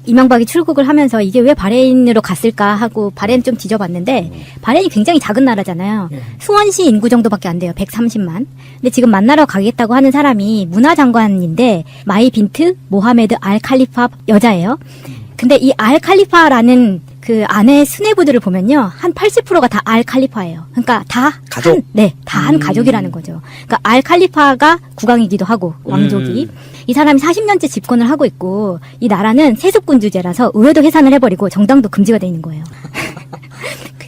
이명박이 출국을 하면서 이게 왜 바레인으로 갔을까 하고 바레인 좀 뒤져봤는데 바레인이 굉장히 작은 나라잖아요. 수원시 인구 정도밖에 안 돼요. 130만. 근데 지금 만나러 가겠다고 하는 사람이 문화장관인데 마이 빈트 모하메드 알 칼리파 여자예요. 근데 이 알 칼리파라는 그 아내 수뇌부들을 보면요. 한 80%가 다 알 칼리파예요. 그러니까 다 가족? 다 한 가족이라는 거죠. 그러니까 알 칼리파가 국왕이기도 하고 왕족이. 이 사람이 40년째 집권을 하고 있고 이 나라는 세습군주제라서 의회도 해산을 해버리고 정당도 금지가 돼 있는 거예요.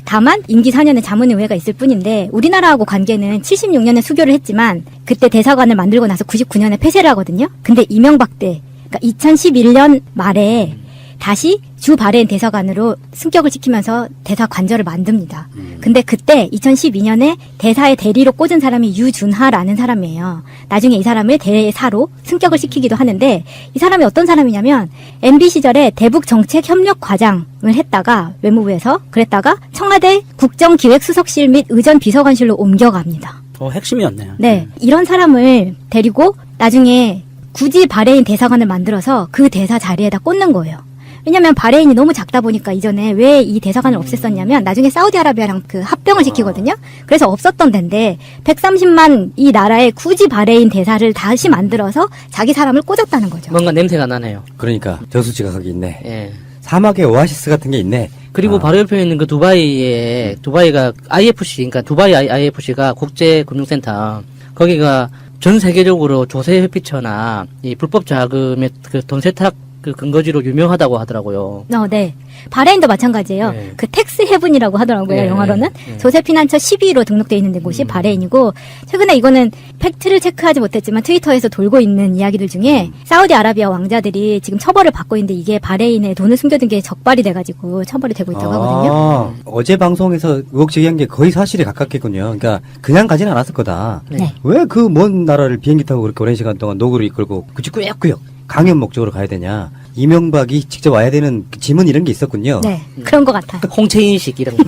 다만 임기 4년에 자문의회가 있을 뿐인데 우리나라하고 관계는 76년에 수교를 했지만 그때 대사관을 만들고 나서 99년에 폐쇄를 하거든요. 근데 이명박 때 그러니까 2011년 말에 다시 주 바레인 대사관으로 승격을 시키면서 대사 관저를 만듭니다. 근데 그때 2012년에 대사의 대리로 꽂은 사람이 유준하라는 사람이에요. 나중에 이 사람을 대사로 승격을 시키기도 하는데 이 사람이 어떤 사람이냐면 MB 시절에 대북정책협력과장을 했다가 외무부에서 그랬다가 청와대 국정기획수석실 및 의전비서관실로 옮겨갑니다. 핵심이었네요. 네, 이런 사람을 데리고 나중에 굳이 바레인 대사관을 만들어서 그 대사 자리에다 꽂는 거예요. 왜냐면 바레인이 너무 작다 보니까 이전에 왜 이 대사관을 없앴었냐면 나중에 사우디아라비아랑 그 합병을 시키거든요. 그래서 없었던 데인데 130만 이 나라에 굳이 바레인 대사를 다시 만들어서 자기 사람을 꽂았다는 거죠. 뭔가 냄새가 나네요. 그러니까 저수지가 거기 있네. 예. 사막의 오아시스 같은 게 있네. 그리고 바로 옆에 있는 그 두바이가 IFC, 그러니까 두바이 IFC가 국제금융센터, 거기가 전 세계적으로 조세 회피처나 이 불법 자금의 그 돈 세탁 그 근거지로 유명하다고 하더라고요. 네. 바레인도 마찬가지예요. 네. 그 텍스 헤븐이라고 하더라고요. 네. 영어로는. 네. 조세 피난처 12위로 등록되어 있는 곳이 바레인이고 최근에 이거는 팩트를 체크하지 못했지만 트위터에서 돌고 있는 이야기들 중에 사우디아라비아 왕자들이 지금 처벌을 받고 있는데 이게 바레인에 돈을 숨겨둔 게 적발이 돼가지고 처벌이 되고 있다고 하거든요. 어제 방송에서 의혹 제기한 게 거의 사실에 가깝겠군요. 그러니까 그냥 가지는 않았을 거다. 네. 왜 그 먼 나라를 비행기 타고 그렇게 오랜 시간 동안 노구를 이끌고 굳이 꾸역꾸역 강연 목적으로 가야 되냐. 이명박이 직접 와야 되는 그 지문 이런 게 있었군요. 네. 그런 것 같아요. 홍채인식 이런 거.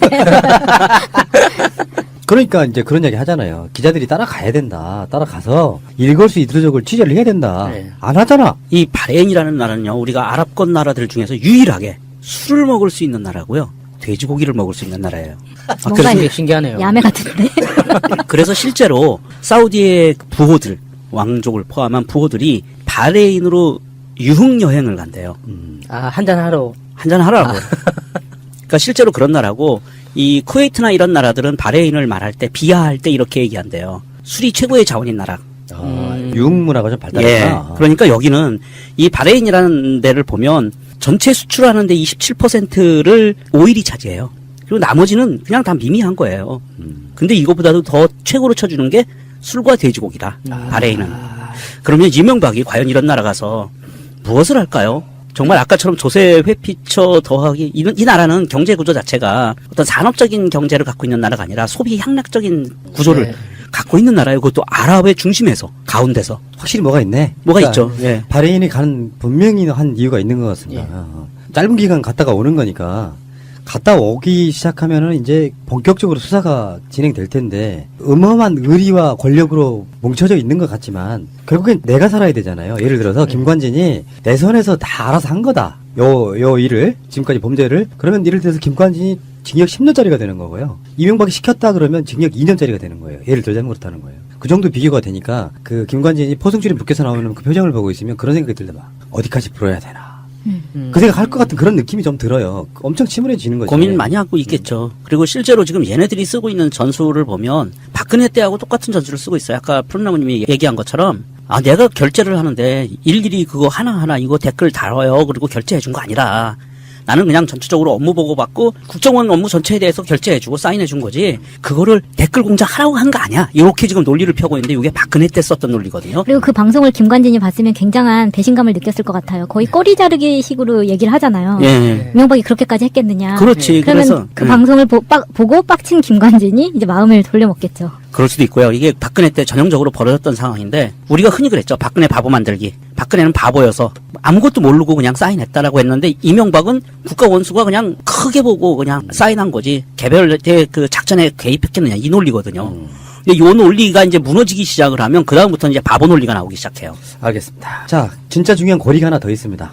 그러니까 이제 그런 얘기 하잖아요. 기자들이 따라가야 된다. 따라가서 일거수일투족을 취재를 해야 된다. 네. 안 하잖아. 이 바레인이라는 나라는요, 우리가 아랍권 나라들 중에서 유일하게 술을 먹을 수 있는 나라고요. 돼지고기를 먹을 수 있는 나라예요. 뭔가 그래서 신기하네요. 야매 같은데. 그래서 실제로 사우디의 부호들, 왕족을 포함한 부호들이 바레인으로 유흥 여행을 간대요. 한잔하러. 한잔 하라고. 그러니까 실제로 그런 나라고, 이 쿠웨이트나 이런 나라들은 바레인을 말할 때 비하할 때 이렇게 얘기한대요. 술이 최고의 자원인 나라. 유흥 문화가 좀 발달했구나. 예. 그러니까 여기는 이 바레인이라는 데를 보면 전체 수출하는데 27%를 오일이 차지해요. 그리고 나머지는 그냥 다 미미한 거예요. 근데 이거보다도 더 최고로 쳐주는 게 술과 돼지고기다. 바레인은. 그러면 이명박이 과연 이런 나라 가서 무엇을 할까요? 정말 아까처럼 조세 회피처 더하기 이 나라는 경제 구조 자체가 어떤 산업적인 경제를 갖고 있는 나라가 아니라 소비 향락적인 구조를 네. 갖고 있는 나라예요. 그것도 아랍의 중심에서 가운데서 확실히 뭐가 있네. 뭐가 그러니까 있죠. 예. 바레인이 가는 분명히 한 이유가 있는 것 같습니다. 짧은 기간 갔다가 오는 거니까 갔다 오기 시작하면은 이제 본격적으로 수사가 진행될 텐데 어마어마한 의리와 권력으로 뭉쳐져 있는 것 같지만 결국엔 내가 살아야 되잖아요. 예를 들어서 김관진이 내 선에서 다 알아서 한 거다. 요 일을 지금까지 범죄를 그러면 예를 들어서 김관진이 징역 10년짜리가 되는 거고요. 이명박이 시켰다 그러면 징역 2년짜리가 되는 거예요. 예를 들자면 그렇다는 거예요. 그 정도 비교가 되니까 그 김관진이 포승줄이 묶여서 나오는 그 표정을 보고 있으면 그런 생각이 들더만 어디까지 풀어야 되나. 그 생각 할 것 같은 그런 느낌이 좀 들어요. 엄청 침울해지는 거죠. 고민 많이 하고 있겠죠. 그리고 실제로 지금 얘네들이 쓰고 있는 전술을 보면 박근혜 때하고 똑같은 전술을 쓰고 있어요. 아까 푸른나무님이 얘기한 것처럼 내가 결제를 하는데 일일이 그거 하나하나 이거 댓글 달아요. 그리고 결제해 준 거 아니라 나는 그냥 전체적으로 업무 보고 받고 국정원 업무 전체에 대해서 결제해주고 사인해 준 거지 그거를 댓글 공작 하라고 한 거 아니야. 이렇게 지금 논리를 펴고 있는데 이게 박근혜 때 썼던 논리거든요. 그리고 그 방송을 김관진이 봤으면 굉장한 배신감을 느꼈을 것 같아요. 거의 꼬리 자르기 식으로 얘기를 하잖아요. 예. 이명박이 그렇게까지 했겠느냐. 그렇지. 그러면 그래서 그 방송을 보고 빡친 김관진이 이제 마음을 돌려먹겠죠. 그럴 수도 있고요. 이게 박근혜 때 전형적으로 벌어졌던 상황인데 우리가 흔히 그랬죠. 박근혜 바보 만들기. 박근혜는 바보여서 아무것도 모르고 그냥 사인했다라고 했는데 이명박은 국가 원수가 그냥 크게 보고 그냥 사인한 거지. 개별 그 작전에 개입했겠느냐 이 논리거든요. 근데 요 논리가 이제 무너지기 시작을 하면 그 다음부터 이제 바보 논리가 나오기 시작해요. 알겠습니다. 자, 진짜 중요한 고리가 하나 더 있습니다.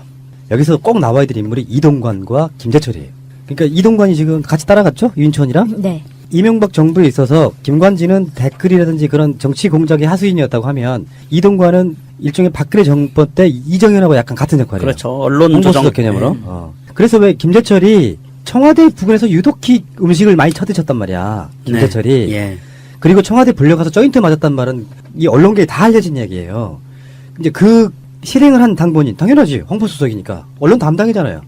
여기서 꼭 나와야 될 인물이 이동관과 김재철이에요. 그러니까 이동관이 지금 같이 따라갔죠? 유인촌이랑? 네. 이명박 정부에 있어서 김관진은 댓글이라든지 그런 정치 공작의 하수인이었다고 하면 이동관은 일종의 박근혜 정권 때 이정현하고 약간 같은 역할이에요. 그렇죠. 언론 홍보수석 조정 개념으로. 네. 그래서 왜 김재철이 청와대 부근에서 유독히 음식을 많이 쳐드셨단 말이야. 김재철이. 네. 예. 그리고 청와대 불려가서 조인트 맞았단 말은 이 언론계에 다 알려진 이야기예요. 이제 그 실행을 한 당본인 당연하지. 홍보수석이니까 언론 담당이잖아요.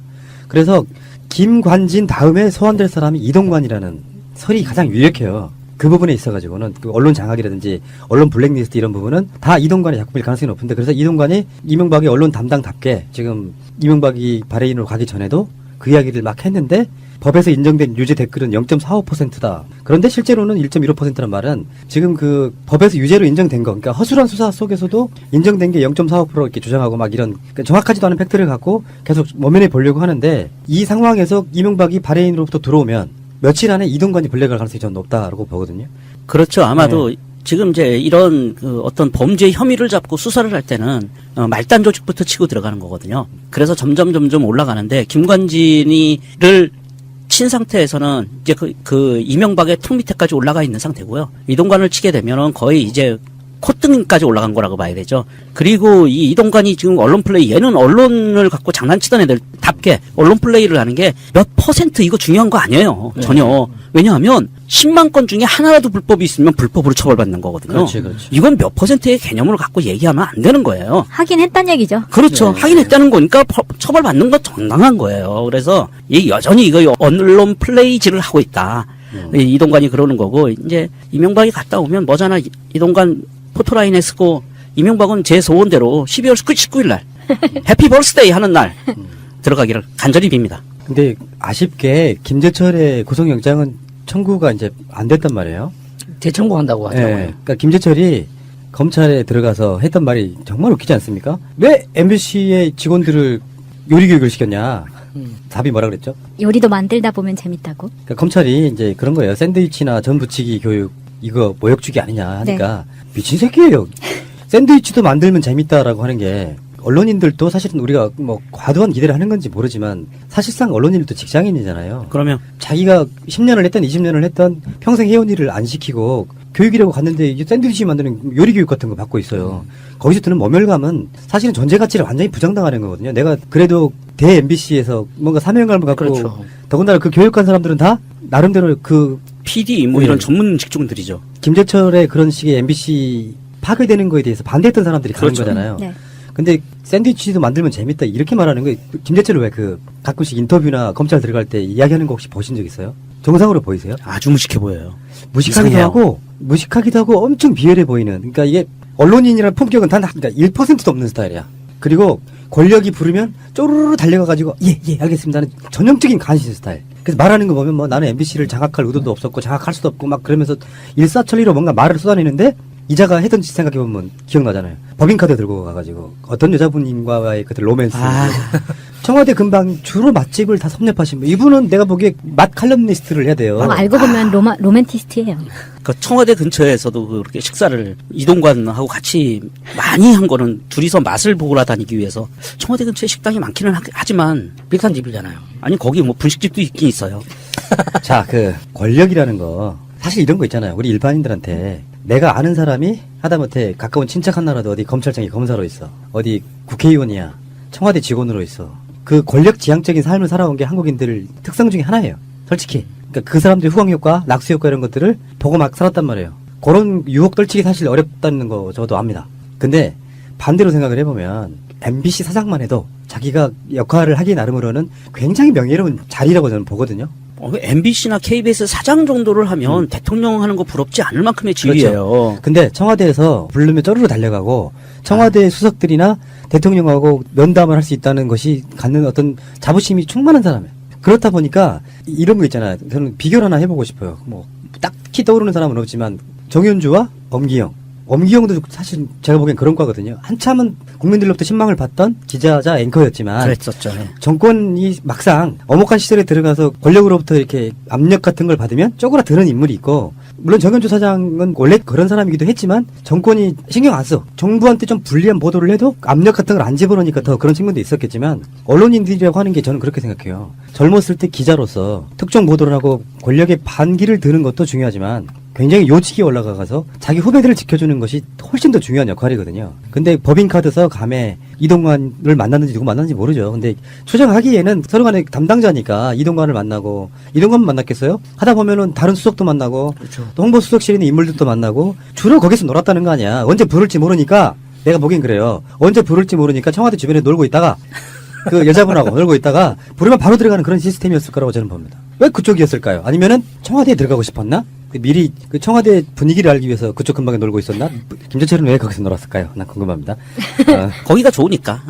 그래서 김관진 다음에 소환될 사람이 이동관이라는 설이 가장 유력해요. 그 부분에 있어가지고는 그 언론 장악이라든지 언론 블랙리스트 이런 부분은 다 이동관의 작품일 가능성이 높은데 그래서 이동관이 이명박의 언론 담당답게 지금 이명박이 바레인으로 가기 전에도 그 이야기를 막 했는데 법에서 인정된 유죄 댓글은 0.45%다. 그런데 실제로는 1.15%란 말은 지금 그 법에서 유죄로 인정된 거, 그러니까 허술한 수사 속에서도 인정된 게 0.45% 이렇게 주장하고 막 이런 그러니까 정확하지도 않은 팩트를 갖고 계속 모면해 보려고 하는데 이 상황에서 이명박이 바레인으로부터 들어오면 며칠 안에 이동관이 블랙할 가능성이 전 높다라고 보거든요. 그렇죠. 아마도 지금 이제 이런 그 어떤 범죄 혐의를 잡고 수사를 할 때는 말단 조직부터 치고 들어가는 거거든요. 그래서 점점 올라가는데 김관진이를 친 상태에서는 이제 그 이명박의 턱 밑에까지 올라가 있는 상태고요. 이동관을 치게 되면은 거의 이제 콧등까지 올라간 거라고 봐야 되죠. 그리고 이 이동관이 지금 언론 플레이, 얘는 언론을 갖고 장난치던 애들답게 언론 플레이를 하는 게 몇 퍼센트 이거 중요한 거 아니에요. 전혀. 왜냐하면 10만 건 중에 하나라도 불법이 있으면 불법으로 처벌받는 거거든요. 그렇지. 이건 몇 퍼센트의 개념을 갖고 얘기하면 안 되는 거예요. 하긴 했단 얘기죠. 그렇죠. 하긴 했다는 거니까 처벌받는 건 정당한 거예요. 그래서 이 여전히 이거 언론 플레이질을 하고 있다. 이동관이 그러는 거고 이제 이명박이 갔다 오면 뭐잖아. 이동관 포토라인에 쓰고 이명박은 제 소원대로 12월 19일 날 해피 벌스데이 하는 날 들어가기를 간절히 빕니다. 근데 아쉽게 김재철의 구속영장은 청구가 이제 안 됐단 말이에요. 재청구한다고 하더라고요. 그러니까 김재철이 검찰에 들어가서 했던 말이 정말 웃기지 않습니까? 왜 MBC의 직원들을 요리교육을 시켰냐? 답이 뭐라 그랬죠? 요리도 만들다 보면 재밌다고. 그러니까 검찰이 이제 그런 거예요. 샌드위치나 전 부치기 교육 이거 모욕주기 아니냐 하니까 미친 새끼예요. 샌드위치도 만들면 재밌다라고 하는 게 언론인들도 사실은 우리가 뭐 과도한 기대를 하는 건지 모르지만 사실상 언론인들도 직장인이잖아요. 그러면 자기가 10년을 했던 20년을 했던 평생 해온 일을 안 시키고 교육이라고 갔는데 이제 샌드위치 만드는 요리 교육 같은 거 받고 있어요. 거기서 드는 모멸감은 사실은 존재 가치를 완전히 부정당하는 거거든요. 내가 그래도 대 MBC에서 뭔가 사명감을 갖고 그렇죠. 더군다나 그 교육한 사람들은 다 나름대로 그 PD 뭐 이런 전문 직종들이죠. 김재철의 그런 식의 MBC 파괴되는 거에 대해서 반대했던 사람들이 가는 그렇죠. 거잖아요. 네. 근데 샌드위치도 만들면 재밌다 이렇게 말하는 거예요. 김재철은 왜 그 가끔씩 인터뷰나 검찰 들어갈 때 이야기하는 거 혹시 보신 적 있어요? 정상으로 보이세요? 아주 무식해 보여요. 무식하기도 하고 엄청 비열해 보이는. 그러니까 이게 언론인이라는 품격은 단 그러니까 1%도 없는 스타일이야. 그리고 권력이 부르면 쪼르르 달려가가지고 예 알겠습니다는 전형적인 간신 스타일. 그래서 말하는 거 보면 뭐 나는 MBC를 장악할 의도도 없었고 장악할 수도 없고 막 그러면서 일사천리로 뭔가 말을 쏟아내는데 이자가 했던 짓 생각해보면 기억나잖아요. 법인카드 들고 가가지고 어떤 여자분님과의 그 로맨스. 청와대 근방 주로 맛집을 다 섭렵하신 분. 이분은 내가 보기에 맛 칼럼니스트를 해야 돼요. 알고 보면 로맨티스트예요. 그 청와대 근처에서도 그렇게 식사를 이동관하고 같이 많이 한 거는 둘이서 맛을 보러 다니기 위해서 청와대 근처에 식당이 많기는 하지만 비싼 집이잖아요. 아니 거기 뭐 분식집도 있긴 있어요. 자, 그 권력이라는 거 사실 이런 거 있잖아요. 우리 일반인들한테 내가 아는 사람이 하다못해 가까운 친척 하나라도 어디 검찰청에 검사로 있어. 어디 국회의원이야. 청와대 직원으로 있어. 그 권력 지향적인 삶을 살아온 게 한국인들 특성 중에 하나예요. 솔직히. 그러니까 그 사람들의 후광효과, 낙수효과 이런 것들을 보고 막 살았단 말이에요. 그런 유혹 떨치기 사실 어렵다는 거 저도 압니다. 근데 반대로 생각을 해보면 MBC 사장만 해도 자기가 역할을 하기 나름으로는 굉장히 명예로운 자리라고 저는 보거든요. MBC나 KBS 사장 정도를 하면 대통령 하는 거 부럽지 않을 만큼의 지위예요. 근데 청와대에서 부르면 쪼르르 달려가고 청와대 수석들이나 대통령하고 면담을 할 수 있다는 것이 갖는 어떤 자부심이 충만한 사람이에요. 그렇다 보니까 이런 거 있잖아요. 저는 비교를 하나 해보고 싶어요. 뭐 딱히 떠오르는 사람은 없지만 정윤주와 엄기영. 엄기영도 사실 제가 보기엔 그런 거거든요. 한참은 국민들로부터 신망을 받던 기자자 앵커였지만 그랬었죠. 정권이 막상 엄혹한 시절에 들어가서 권력으로부터 이렇게 압력 같은 걸 받으면 쪼그라드는 인물이 있고 물론 정현주 사장은 원래 그런 사람이기도 했지만 정권이 신경 안 써. 정부한테 좀 불리한 보도를 해도 압력 같은 걸 안 집어넣으니까 더 그런 측면도 있었겠지만 언론인들이라고 하는 게 저는 그렇게 생각해요. 젊었을 때 기자로서 특정 보도를 하고 권력의 반기를 드는 것도 중요하지만 굉장히 요직에 올라가서 자기 후배들을 지켜주는 것이 훨씬 더 중요한 역할이거든요. 근데 법인카드서 감에 이동관을 만났는지 누구 만났는지 모르죠. 근데 추정하기에는 서로 간에 담당자니까 이동관을 만나고 이동관 만났겠어요? 하다 보면은 다른 수석도 만나고 그렇죠. 또 홍보수석실에 있는 인물들도 만나고 주로 거기서 놀았다는 거 아니야. 언제 부를지 모르니까 내가 보긴 그래요. 언제 부를지 모르니까 청와대 주변에 놀고 있다가 그 여자분하고 놀고 있다가 부르면 바로 들어가는 그런 시스템이었을 거라고 저는 봅니다. 왜 그쪽이었을까요? 아니면은 청와대에 들어가고 싶었나? 미리 그 청와대 분위기를 알기 위해서 그쪽 근방에 놀고 있었나? 김재철은 왜 거기서 놀았을까요? 난 궁금합니다. 거기가 좋으니까.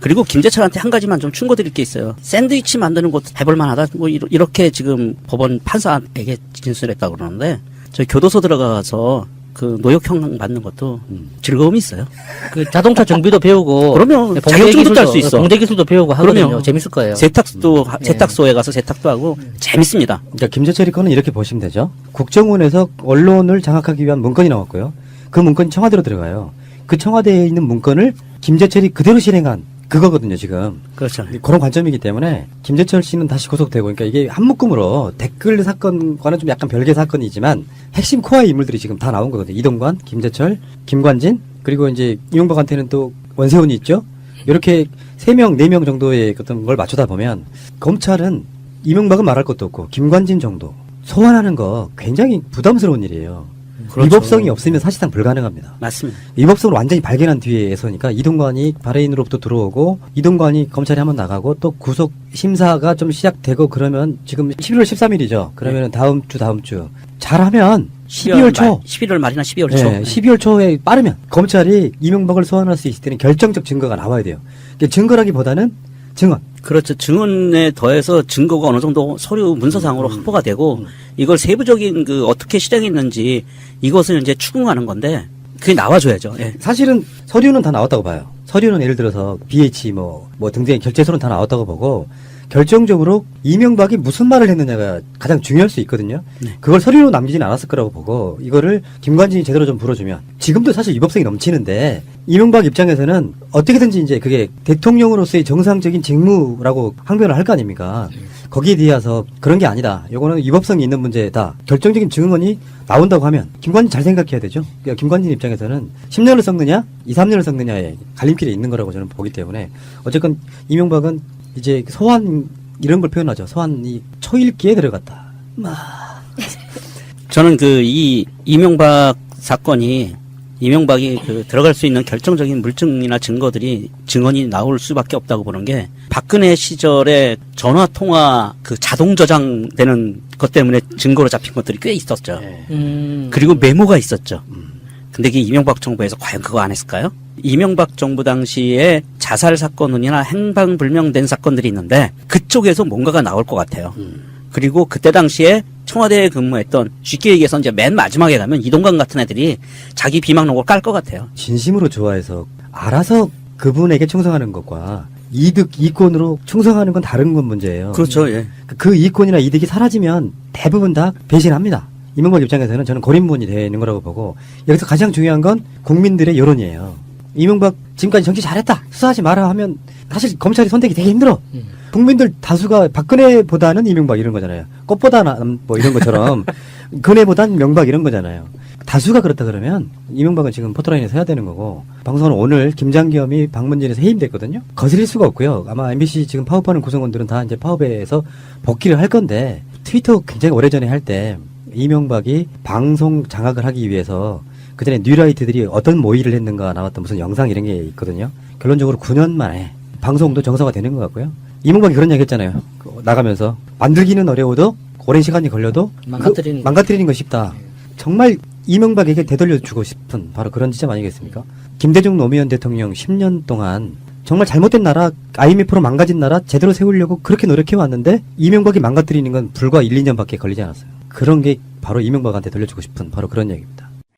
그리고 김재철한테 한 가지만 좀 충고드릴 게 있어요. 샌드위치 만드는 것도 해볼 만하다. 뭐 이렇게 지금 법원 판사에게 진술했다고 그러는데 저희 교도소 들어가서 그 노역형 받는 것도 즐거움이 있어요. 그 자동차 정비도 배우고 그러면 봉제 자격증도 딸 수 기술도, 있어. 봉제 기술도 배우고 하거든요. 그럼요. 재밌을 거예요. 세탁소에 가서 세탁도 하고 재밌습니다. 그러니까 김재철이 거는 이렇게 보시면 되죠. 국정원에서 언론을 장악하기 위한 문건이 나왔고요. 그 문건이 청와대로 들어가요. 그 청와대에 있는 문건을 김재철이 그대로 실행한 그거거든요, 지금. 그렇죠. 그런 관점이기 때문에 김재철 씨는 다시 구속되고, 그러니까 이게 한 묶음으로 댓글 사건과는 좀 약간 별개 사건이지만 핵심 코어의 인물들이 지금 다 나온 거거든요. 이동관, 김재철, 김관진, 그리고 이제 이명박한테는 또 원세훈이 있죠. 이렇게 3명, 4명 정도의 어떤 걸 맞추다 보면 검찰은 이명박은 말할 것도 없고 김관진 정도 소환하는 거 굉장히 부담스러운 일이에요. 그렇죠. 위법성이 없으면 사실상 불가능합니다. 맞습니다. 위법성을 완전히 발견한 뒤에서니까 이동관이 바레인으로부터 들어오고 이동관이 검찰에 한번 나가고 또 구속 심사가 좀 시작되고 그러면 지금 11월 13일이죠. 그러면 다음 주 잘하면 12월 초 11월 말이나 12월 초. 네, 12월 초에 빠르면 검찰이 이명박을 소환할 수 있을 때는 결정적 증거가 나와야 돼요. 그러니까 증거라기보다는 증언. 그렇죠. 증언에 더해서 증거가 어느 정도 서류 문서상으로 확보가 되고 이걸 세부적인 그 어떻게 실행했는지 이것을 이제 추궁하는 건데 그게 나와줘야죠. 예. 사실은 서류는 다 나왔다고 봐요. 서류는 예를 들어서 BH 뭐 등등의 결제서는 다 나왔다고 보고 결정적으로 이명박이 무슨 말을 했느냐가 가장 중요할 수 있거든요. 네. 그걸 서류로 남기진 않았을 거라고 보고 이거를 김관진이 제대로 좀 불어주면 지금도 사실 위법성이 넘치는데 이명박 입장에서는 어떻게든지 이제 그게 대통령으로서의 정상적인 직무라고 항변을 할 거 아닙니까? 거기에 대해서 그런 게 아니다. 이거는 위법성이 있는 문제다. 결정적인 증언이 나온다고 하면 김관진 잘 생각해야 되죠. 그러니까 김관진 입장에서는 10년을 썩느냐 2, 3년을 썩느냐의 갈림길에 있는 거라고 저는 보기 때문에 어쨌건 이명박은 이제 소환 이런 걸 표현하죠. 소환이 초읽기에 들어갔다. 저는 그 이 이명박 사건이 이명박이 그 들어갈 수 있는 결정적인 물증이나 증언이 나올 수밖에 없다고 보는 게 박근혜 시절에 전화 통화 그 자동 저장되는 것 때문에 증거로 잡힌 것들이 꽤 있었죠. 그리고 메모가 있었죠. 근데 이게 이명박 정부에서 과연 그거 안 했을까요? 이명박 정부 당시에 자살 사건이나 행방불명된 사건들이 있는데 그쪽에서 뭔가가 나올 것 같아요. 그리고 그때 당시에 청와대에 근무했던 쉽게 얘기해서 이제 맨 마지막에 가면 이동관 같은 애들이 자기 비망록을 깔 것 같아요. 진심으로 좋아해서 알아서 그분에게 충성하는 것과 이권으로 충성하는 건 다른 건 문제예요. 그렇죠. 예. 그 이권이나 이득이 사라지면 대부분 다 배신합니다. 이명박 입장에서는 저는 고립문이 되는 거라고 보고 여기서 가장 중요한 건 국민들의 여론이에요. 이명박 지금까지 정치 잘했다 수사하지 마라 하면 사실 검찰이 선택이 되게 힘들어. 국민들 다수가 박근혜보다는 이명박 이런 거잖아요. 꽃보다 뭐 이런 것처럼 근혜보단 명박 이런 거잖아요. 다수가 그렇다 그러면 이명박은 지금 포토라인에 서야 되는 거고 방송은 오늘 김장겸이 방문진에서 해임됐거든요. 거스릴 수가 없고요. 아마 MBC 지금 파업하는 구성원들은 다 이제 파업에서 복귀를 할 건데 트위터 굉장히 오래전에 할 때 이명박이 방송 장악을 하기 위해서 그전에 뉴라이트들이 어떤 모의를 했는가 나왔던 무슨 영상 이런 게 있거든요. 결론적으로 9년 만에 방송도 정상화되는 것 같고요. 이명박이 그런 얘기 했잖아요. 나가면서 만들기는 어려워도 오랜 시간이 걸려도 망가뜨리는 거 쉽다. 정말 이명박에게 되돌려주고 싶은 바로 그런 지점 아니겠습니까? 김대중 노무현 대통령 10년 동안 정말 잘못된 나라, IMF로 망가진 나라 제대로 세우려고 그렇게 노력해왔는데 이명박이 망가뜨리는 건 불과 1, 2년밖에 걸리지 않았어요. 그런 게 바로 이명박한테 돌려주고 싶은 바로 그런 얘기입니다.